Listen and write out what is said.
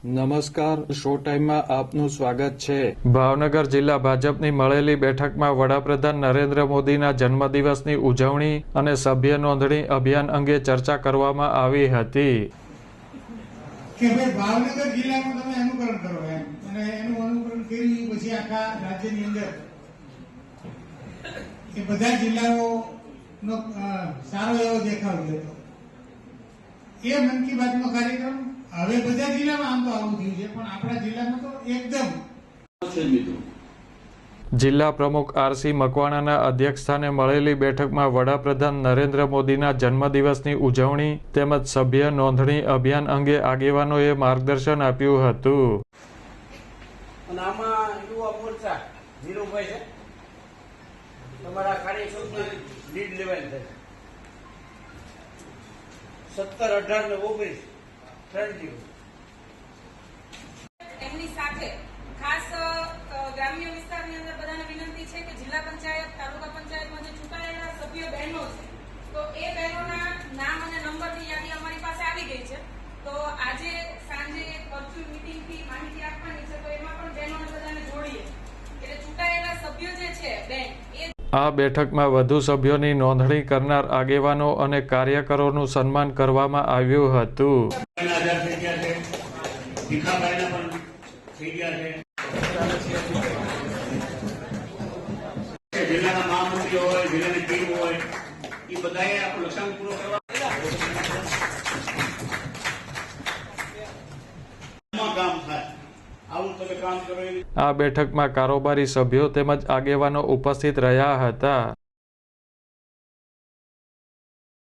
નમસ્કાર, શો ટાઈમમાં આપનું સ્વાગત છે। ભાવનગર જિલ્લા ભાજપની મળેલી બેઠકમાં વડાપ્રધાન નરેન્દ્ર મોદીના જન્મદિવસની ઉજવણી અને સભ્ય નોંધણી અભિયાન અંગે ચર્ચા કરવામાં આવી હતી। કે ભાઈ ભાવનગર જિલ્લાનું તમે અનુકરણ કરો એમ, અને એનું અનુકરણ કરી પછી આખા રાજ્યની અંદર એ બધા જિલ્લાઓનો સારો એવો દેખાવ લેતો એ મન કી બાતનો કાર્યક્રમ હવે બધા જિલ્લામાં આમ તો આવું થયું છે, પણ આપણા જિલ્લામાં તો એકદમ જિલ્લા પ્રમુખ આરસી મકવાણાના અધ્યક્ષસ્થાને મળેલી બેઠકમાં વડાપ્રધાન નરેન્દ્ર મોદીના જન્મદિવસની ઉજવણી તેમજ સભ્ય નોંધણી અભિયાન અંગે આગેવાનોએ માર્ગદર્શન આપ્યું હતું। અને આમાં યુવા મોરચા ધીરુભાઈ છે, તમારા કાર્યક્રમમાં લીડ લેવાય છે 17, 18 ને 19 ત્રણ દિવસ એમની સાથે ખાસ ગ્રામ્ય વિસ્તારની અંદર બધાને વિનંતી છે કે જિલ્લા પંચાયત, તાલુકા પંચાયતમાં જે ચૂંટાયેલા સભ્ય બહેનો છે તો એ બહેનોના નામ અને નંબરની યાદી અમારી પાસે આવી ગઈ છે। તો આજે સાંજે એક વર્ચ્યુઅલ મીટિંગથી માહિતી આપવાની છે, તો એમાં પણ બહેનોને બધાને જોડીએ એટલે ચૂંટાયેલા સભ્યો જે છે બેન એ આ બેઠકમાં વધુ સભ્યોની નોંધણી કરનાર આગેવાનો અને કાર્યકરોનું સન્માન કરવામાં આવ્યું હતું। જિલ્લાના મહામંત્રી હોય, જિલ્લાની ટીમ હોય, એ બધાએ આપણું લક્ષ્યાંક પૂરો કરવા કામ થાય, આવું તમે કામ કરો। આ બેઠકમાં કારોબારી સભ્યો તેમજ આગેવાનો ઉપસ્થિત રહ્યા હતા।